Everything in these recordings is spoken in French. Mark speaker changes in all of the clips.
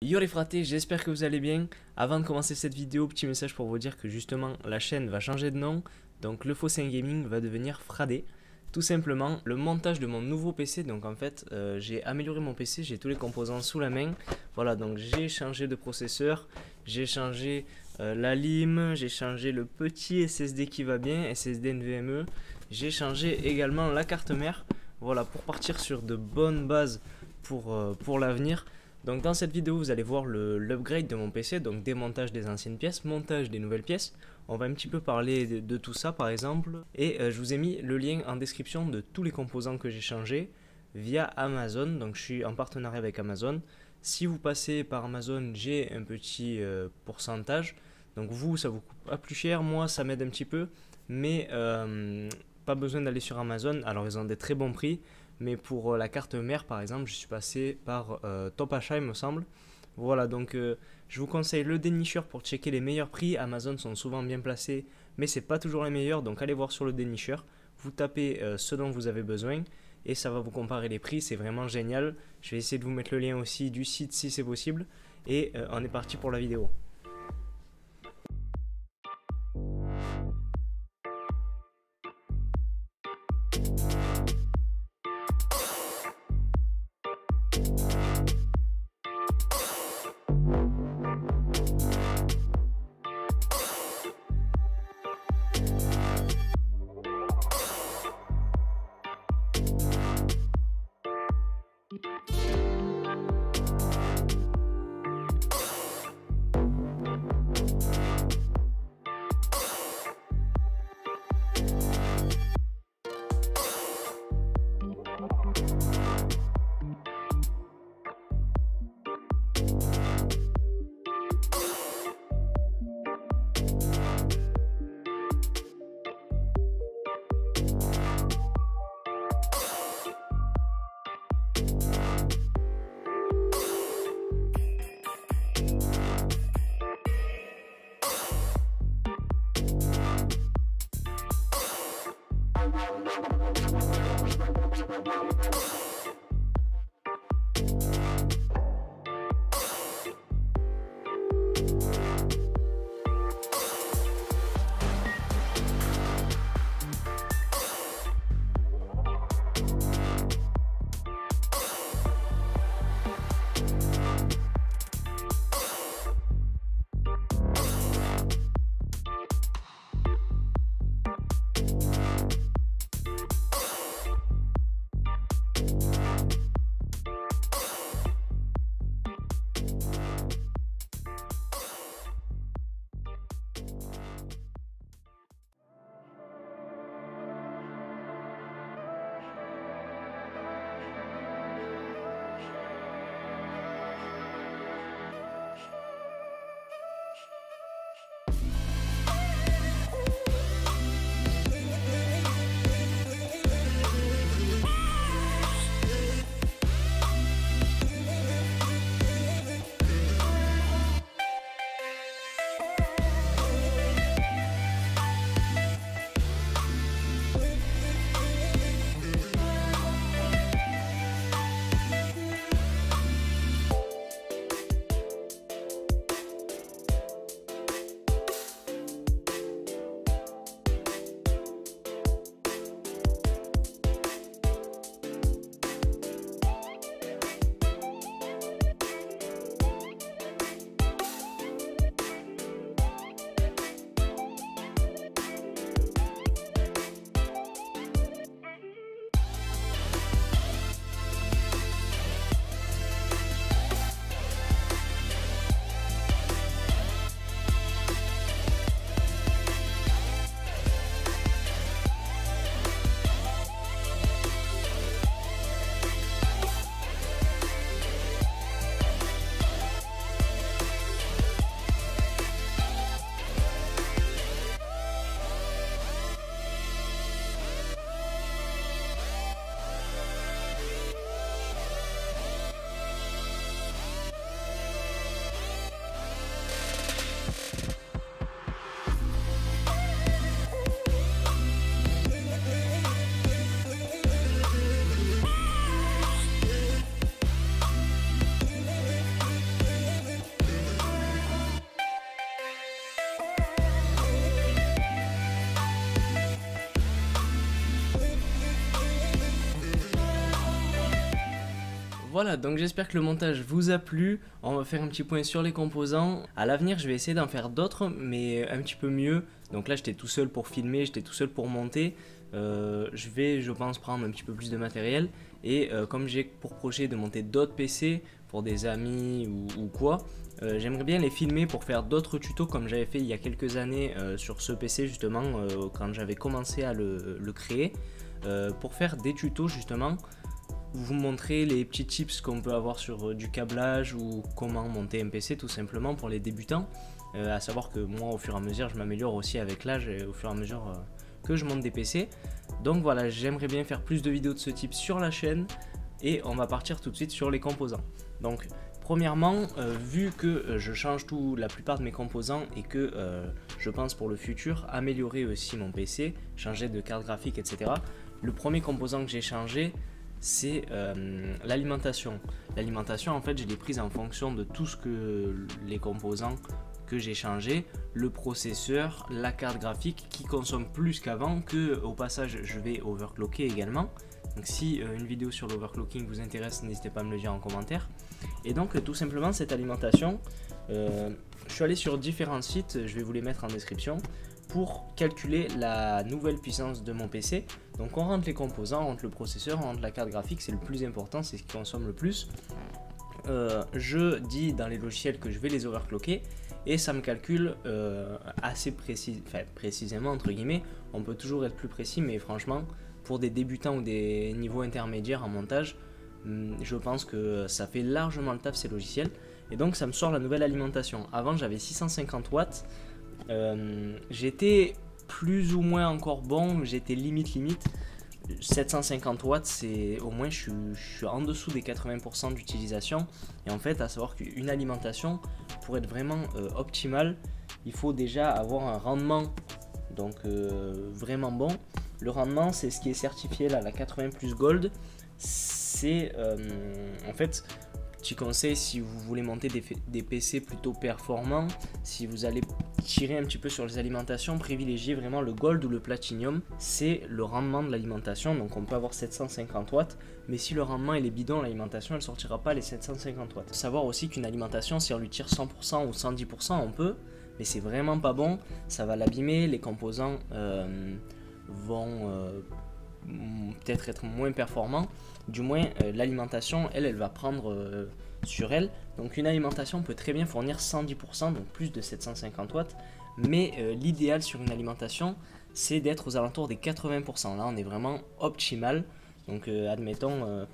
Speaker 1: Yo les fratés, j'espère que vous allez bien. Avant de commencer cette vidéo, petit message pour vous dire que justement la chaîne va changer de nom. Donc le Fossin Gaming va devenir Fradé. Tout simplement le montage de mon nouveau PC. Donc en fait j'ai amélioré mon PC, j'ai tous les composants sous la main. Voilà, donc j'ai changé de processeur, j'ai changé la lime, j'ai changé le petit SSD qui va bien, SSD NVMe. J'ai changé également la carte mère. Voilà, pour partir sur de bonnes bases pour l'avenir. Donc dans cette vidéo vous allez voir l'upgrade de mon PC, donc démontage des anciennes pièces, montage des nouvelles pièces. On va un petit peu parler de tout ça par exemple. Et je vous ai mis le lien en description de tous les composants que j'ai changés via Amazon. Donc je suis en partenariat avec Amazon. Si vous passez par Amazon, j'ai un petit pourcentage. Donc vous, ça vous coûte pas plus cher, moi ça m'aide un petit peu. Mais pas besoin d'aller sur Amazon, alors ils ont des très bons prix. Mais pour la carte mère par exemple, je suis passé par Top Achat il me semble. Voilà, donc je vous conseille le dénicheur pour checker les meilleurs prix. Amazon sont souvent bien placés, mais c'est pas toujours les meilleurs. Donc allez voir sur le dénicheur, vous tapez ce dont vous avez besoin et ça va vous comparer les prix. C'est vraiment génial. Je vais essayer de vous mettre le lien aussi du site si c'est possible. Et on est parti pour la vidéo. Voilà, donc j'espère que le montage vous a plu. On va faire un petit point sur les composants. À l'avenir, je vais essayer d'en faire d'autres, mais un petit peu mieux. Donc là, j'étais tout seul pour filmer, j'étais tout seul pour monter. Je vais, je pense, prendre un petit peu plus de matériel. Et comme j'ai pour projet de monter d'autres PC pour des amis ou quoi, j'aimerais bien les filmer pour faire d'autres tutos comme j'avais fait il y a quelques années sur ce PC justement, quand j'avais commencé à le créer. Pour faire des tutos justement, vous montrer les petits tips qu'on peut avoir sur du câblage ou comment monter un PC tout simplement pour les débutants. À savoir que moi au fur et à mesure je m'améliore aussi avec l'âge et au fur et à mesure que je monte des PC. Donc voilà, j'aimerais bien faire plus de vidéos de ce type sur la chaîne et on va partir tout de suite sur les composants. Donc premièrement, vu que je change la plupart de mes composants et que je pense pour le futur améliorer aussi mon PC, changer de carte graphique, etc. Le premier composant que j'ai changé, c'est l'alimentation. L'alimentation, en fait, je l'ai prise en fonction de tout ce que les composants que j'ai changé, le processeur, la carte graphique qui consomme plus qu'avant, que au passage je vais overclocker également. Donc si une vidéo sur l'overclocking vous intéresse, n'hésitez pas à me le dire en commentaire. Et donc tout simplement cette alimentation, je suis allé sur différents sites, je vais vous les mettre en description, pour calculer la nouvelle puissance de mon PC. Donc on rentre les composants, on rentre le processeur, on rentre la carte graphique, c'est le plus important, c'est ce qui consomme le plus. Je dis dans les logiciels que je vais les overclocker et ça me calcule assez précisément entre guillemets. On peut toujours être plus précis, mais franchement pour des débutants ou des niveaux intermédiaires en montage, je pense que ça fait largement le taf ces logiciels. Et donc ça me sort la nouvelle alimentation. Avant j'avais 650 watts. J'étais plus ou moins encore bon, j'étais limite. 750 watts, c'est au moins je suis en dessous des 80% d'utilisation. Et en fait, à savoir qu'une alimentation, pour être vraiment optimale, il faut déjà avoir un rendement donc vraiment bon. Le rendement, c'est ce qui est certifié là, la 80 plus Gold. C'est en fait, petit conseil si vous voulez monter des PC plutôt performants, si vous allez tirer un petit peu sur les alimentations, privilégiez vraiment le Gold ou le Platinum. C'est le rendement de l'alimentation, donc on peut avoir 750 watts, mais si le rendement il est bidon, l'alimentation elle sortira pas les 750 watts. Faut savoir aussi qu'une alimentation, si on lui tire 100% ou 110%, on peut, mais c'est vraiment pas bon, ça va l'abîmer, les composants vont peut-être être moins performants. Du moins l'alimentation elle va prendre sur elle. Donc une alimentation peut très bien fournir 110%, donc plus de 750 watts, mais l'idéal sur une alimentation c'est d'être aux alentours des 80%. Là on est vraiment optimal. Donc admettons,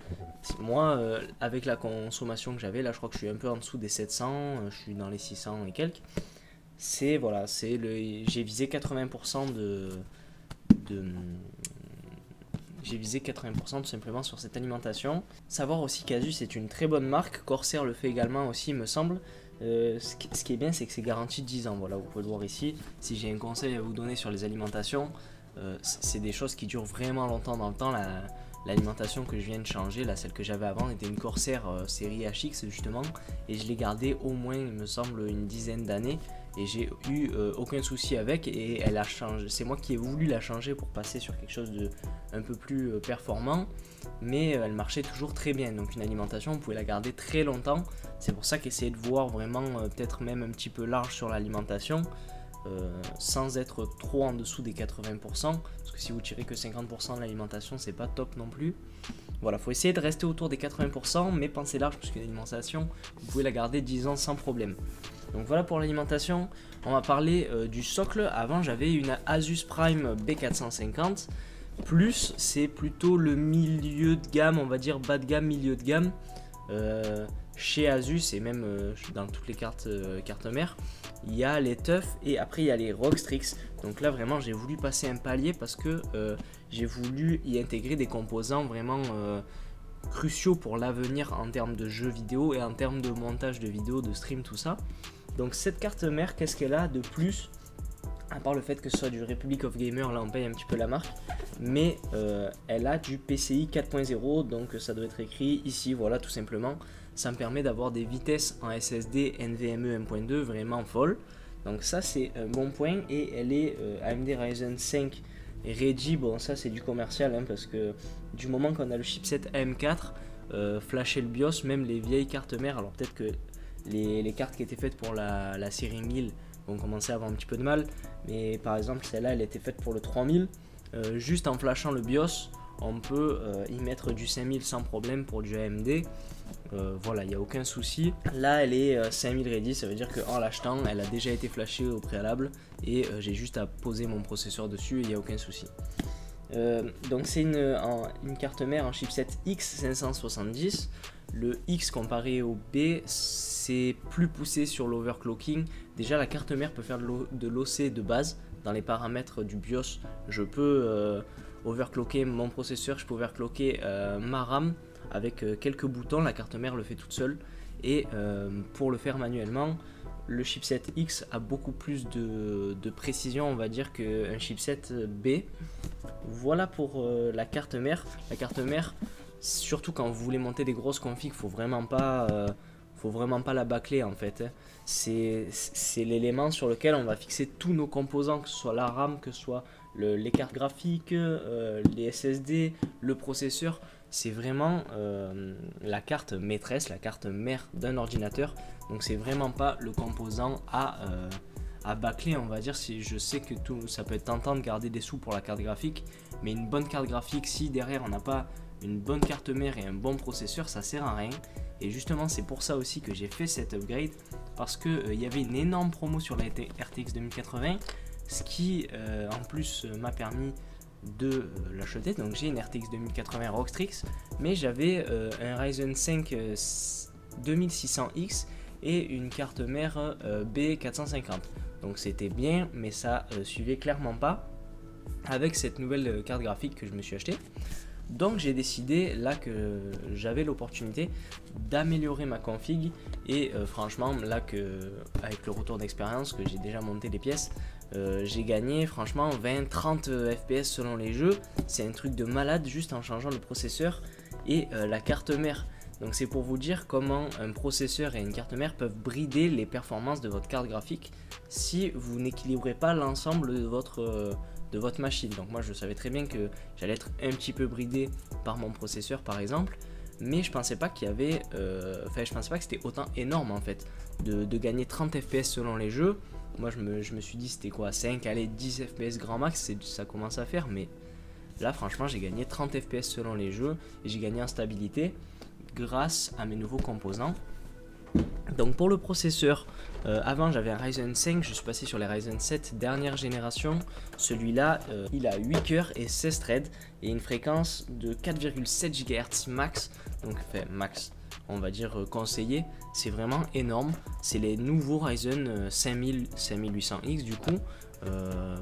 Speaker 1: moi avec la consommation que j'avais, là je crois que je suis un peu en dessous des 700, je suis dans les 600 et quelques. C'est voilà, j'ai visé 80% j'ai visé 80% tout simplement sur cette alimentation. Savoir aussi qu'Asus est une très bonne marque, Corsair le fait également aussi il me semble. Ce qui est bien c'est que c'est garanti 10 ans, voilà vous pouvez le voir ici. Si j'ai un conseil à vous donner sur les alimentations, c'est des choses qui durent vraiment longtemps dans le temps. L'alimentation que je viens de changer, là, celle que j'avais avant, était une Corsair série HX justement, et je l'ai gardée au moins, il me semble, une dizaine d'années, et j'ai eu aucun souci avec, et elle a changé. C'est moi qui ai voulu la changer pour passer sur quelque chose de un peu plus performant, mais elle marchait toujours très bien. Donc une alimentation, vous pouvez la garder très longtemps. C'est pour ça qu'essayez de voir vraiment peut-être même un petit peu large sur l'alimentation. Sans être trop en dessous des 80%, parce que si vous tirez que 50% de l'alimentation c'est pas top non plus. Voilà, faut essayer de rester autour des 80%, mais pensez large parce qu'une alimentation vous pouvez la garder 10 ans sans problème. Donc voilà pour l'alimentation. On va parler du socle. Avant j'avais une Asus Prime B450 plus, c'est plutôt le milieu de gamme, on va dire bas de gamme, milieu de gamme chez Asus, et même dans toutes les cartes mères. Il y a les TUF et après il y a les ROG Strix. Donc là vraiment j'ai voulu passer un palier parce que j'ai voulu y intégrer des composants vraiment cruciaux pour l'avenir en termes de jeux vidéo et en termes de montage de vidéos, de stream, tout ça. Donc cette carte mère, qu'est-ce qu'elle a de plus, à part le fait que ce soit du Republic of Gamer, là on paye un petit peu la marque, mais elle a du PCI 4.0, donc ça doit être écrit ici, voilà tout simplement. Ça me permet d'avoir des vitesses en SSD NVMe 1.2 vraiment folles. Donc ça c'est un bon point, et elle est AMD Ryzen 5 Ready. Bon ça c'est du commercial hein, parce que du moment qu'on a le chipset AM4, flasher le BIOS, même les vieilles cartes mères. Alors peut-être que les cartes qui étaient faites pour la série 1000 vont commencer à avoir un petit peu de mal, mais par exemple celle-là elle était faite pour le 3000. Juste en flashant le BIOS, on peut y mettre du 5000 sans problème pour du AMD. Voilà, il n'y a aucun souci. Là elle est 5000 ready, ça veut dire qu'en l'achetant elle a déjà été flashée au préalable et j'ai juste à poser mon processeur dessus et il n'y a aucun souci. Donc c'est une carte mère en chipset X570. Le X comparé au B, c'est plus poussé sur l'overclocking. Déjà la carte mère peut faire de l'OC de base. Dans les paramètres du BIOS, je peux overclocker mon processeur, je peux overclocker ma RAM avec quelques boutons. La carte mère le fait toute seule. Et pour le faire manuellement, le chipset X a beaucoup plus de précision, on va dire, qu'un chipset B. Voilà pour la carte mère. La carte mère, surtout quand vous voulez monter des grosses configs, faut vraiment pas la bâcler en fait. C'est l'élément sur lequel on va fixer tous nos composants, que ce soit la RAM, que ce soit les cartes graphiques, les SSD, le processeur. C'est vraiment la carte maîtresse, la carte mère d'un ordinateur. Donc c'est vraiment pas le composant à bâcler, on va dire. Si je sais que ça peut être tentant de garder des sous pour la carte graphique, mais une bonne carte graphique, si derrière on n'a pas une bonne carte mère et un bon processeur, ça sert à rien. Et justement c'est pour ça aussi que j'ai fait cet upgrade, parce que il y avait une énorme promo sur la RTX 2080, ce qui en plus m'a permis de l'acheter. Donc j'ai une RTX 2080 Rockstrix, mais j'avais un Ryzen 5 2600X et une carte mère B450. Donc c'était bien, mais ça suivait clairement pas avec cette nouvelle carte graphique que je me suis acheté. Donc j'ai décidé là que j'avais l'opportunité d'améliorer ma config et franchement là avec le retour d'expérience que j'ai déjà monté les pièces, j'ai gagné franchement 20-30 fps selon les jeux. C'est un truc de malade juste en changeant le processeur et la carte mère. Donc c'est pour vous dire comment un processeur et une carte mère peuvent brider les performances de votre carte graphique si vous n'équilibrez pas l'ensemble de votre machine. Donc moi je savais très bien que j'allais être un petit peu bridé par mon processeur par exemple, mais je pensais pas qu'il y avait je pensais pas que c'était autant énorme en fait de gagner 30 fps selon les jeux. Moi je me suis dit c'était quoi, 5 allez 10 fps grand max, ça commence à faire, mais là franchement j'ai gagné 30 fps selon les jeux et j'ai gagné en stabilité grâce à mes nouveaux composants. Donc pour le processeur, avant j'avais un Ryzen 5, je suis passé sur les Ryzen 7 dernière génération. Celui-là, il a 8 cœurs et 16 threads et une fréquence de 4,7 GHz max. Donc max, on va dire conseillé, c'est vraiment énorme. C'est les nouveaux Ryzen 5000, 5800X du coup.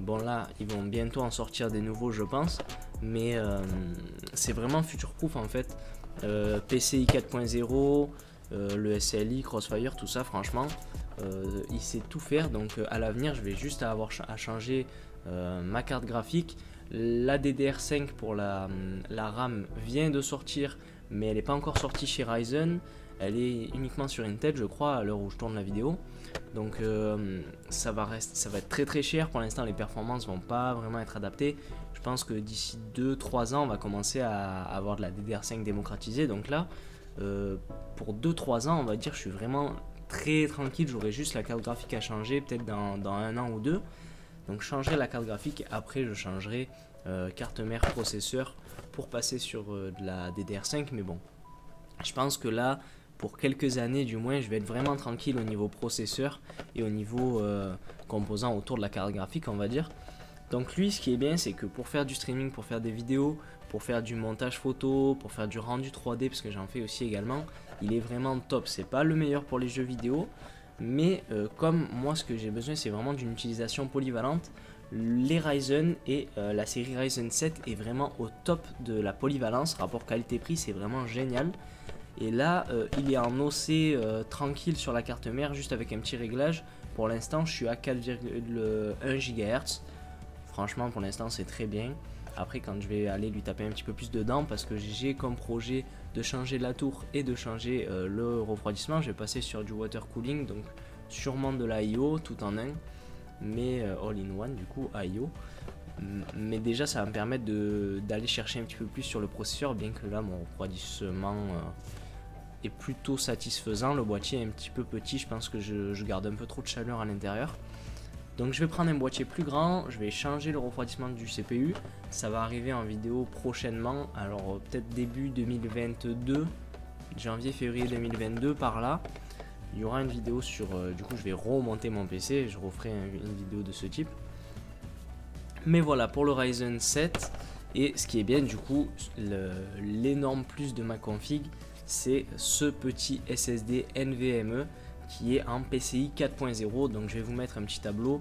Speaker 1: Bon là, ils vont bientôt en sortir des nouveaux je pense, mais c'est vraiment future proof en fait. PCI 4.0, le SLI, Crossfire, tout ça franchement il sait tout faire. Donc à l'avenir je vais juste avoir à changer ma carte graphique. La DDR5 pour la RAM vient de sortir, mais elle n'est pas encore sortie chez Ryzen. Elle est uniquement sur Intel je crois à l'heure où je tourne la vidéo. Donc ça va être très très cher. Pour l'instant les performances vont pas vraiment être adaptées. Je pense que d'ici 2-3 ans on va commencer à avoir de la DDR5 démocratisée. Donc là pour 2-3 ans on va dire je suis vraiment très tranquille. J'aurai juste la carte graphique à changer peut-être dans 1 an ou 2. Donc je changerai la carte graphique et après je changerai carte mère processeur pour passer sur de la DDR5. Mais bon, je pense que là pour quelques années du moins je vais être vraiment tranquille au niveau processeur et au niveau composants autour de la carte graphique on va dire. Donc lui ce qui est bien c'est que pour faire du streaming, pour faire des vidéos, pour faire du montage photo, pour faire du rendu 3D parce que j'en fais aussi également, il est vraiment top. C'est pas le meilleur pour les jeux vidéo, mais comme moi ce que j'ai besoin c'est vraiment d'une utilisation polyvalente, les Ryzen et la série Ryzen 7 est vraiment au top de la polyvalence. Rapport qualité-prix c'est vraiment génial. Et là il est en OC tranquille sur la carte mère juste avec un petit réglage. Pour l'instant je suis à 4,1 GHz. Franchement pour l'instant c'est très bien. Après quand je vais aller lui taper un petit peu plus dedans, parce que j'ai comme projet de changer la tour et de changer le refroidissement, je vais passer sur du water cooling, donc sûrement de la IO tout en un, mais all in one du coup IO. mais déjà ça va me permettre d'aller chercher un petit peu plus sur le processeur, bien que là mon refroidissement est plutôt satisfaisant. Le boîtier est un petit peu petit, je pense que je garde un peu trop de chaleur à l'intérieur. Donc je vais prendre un boîtier plus grand, je vais changer le refroidissement du CPU, ça va arriver en vidéo prochainement, alors peut-être début 2022, janvier-février 2022 par là. Il y aura une vidéo sur, du coup je vais remonter mon PC et je referai une vidéo de ce type. Mais voilà pour le Ryzen 7, et ce qui est bien du coup, l'énorme plus de ma config, c'est ce petit SSD NVMe qui est en PCI 4.0. donc je vais vous mettre un petit tableau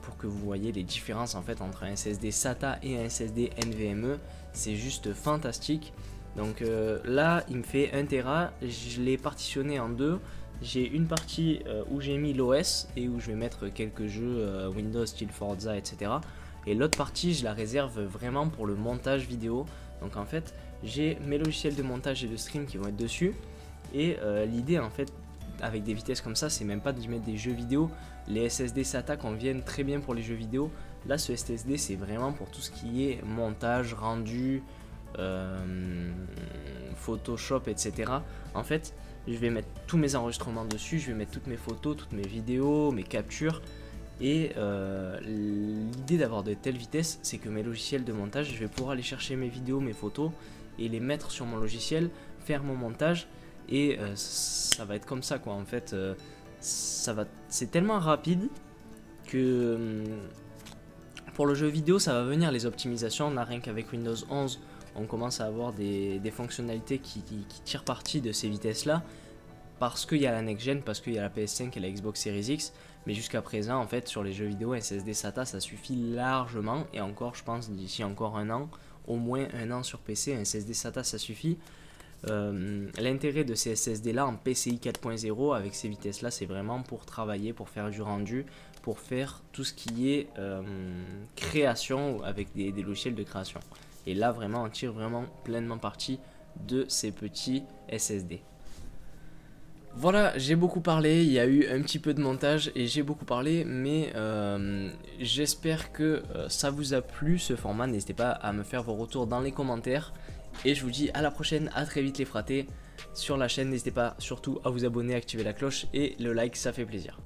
Speaker 1: pour que vous voyez les différences en fait entre un SSD SATA et un SSD NVMe. C'est juste fantastique. Donc là il me fait 1 Tera, je l'ai partitionné en deux. J'ai une partie où j'ai mis l'OS et où je vais mettre quelques jeux Windows style Forza, etc. Et l'autre partie je la réserve vraiment pour le montage vidéo. Donc en fait j'ai mes logiciels de montage et de stream qui vont être dessus. Et l'idée en fait avec des vitesses comme ça, c'est même pas d'y mettre des jeux vidéo. Les SSD SATA conviennent très bien pour les jeux vidéo. Là ce SSD c'est vraiment pour tout ce qui est montage, rendu, Photoshop, etc. En fait je vais mettre tous mes enregistrements dessus, je vais mettre toutes mes photos, toutes mes vidéos, mes captures. Et l'idée d'avoir de telles vitesses, c'est que mes logiciels de montage, je vais pouvoir aller chercher mes vidéos, mes photos et les mettre sur mon logiciel, faire mon montage. Et ça va être comme ça quoi, en fait c'est tellement rapide que pour le jeu vidéo ça va venir les optimisations. Là rien qu'avec Windows 11 on commence à avoir des fonctionnalités qui tirent parti de ces vitesses là, parce qu'il y a la next gen, parce qu'il y a la PS5 et la Xbox Series X. Mais jusqu'à présent en fait sur les jeux vidéo un SSD SATA ça suffit largement, et encore je pense d'ici encore un an, au moins un an sur PC, un SSD SATA ça suffit. L'intérêt de ces SSD là en PCI 4.0 avec ces vitesses là, c'est vraiment pour travailler, pour faire du rendu, pour faire tout ce qui est création avec des logiciels de création. Et là vraiment on tire vraiment pleinement parti de ces petits SSD. Voilà, j'ai beaucoup parlé, il y a eu un petit peu de montage et j'ai beaucoup parlé, mais j'espère que ça vous a plu ce format. N'hésitez pas à me faire vos retours dans les commentaires. Et je vous dis à la prochaine, à très vite les fratés sur la chaîne. N'hésitez pas surtout à vous abonner, activer la cloche et le like, ça fait plaisir.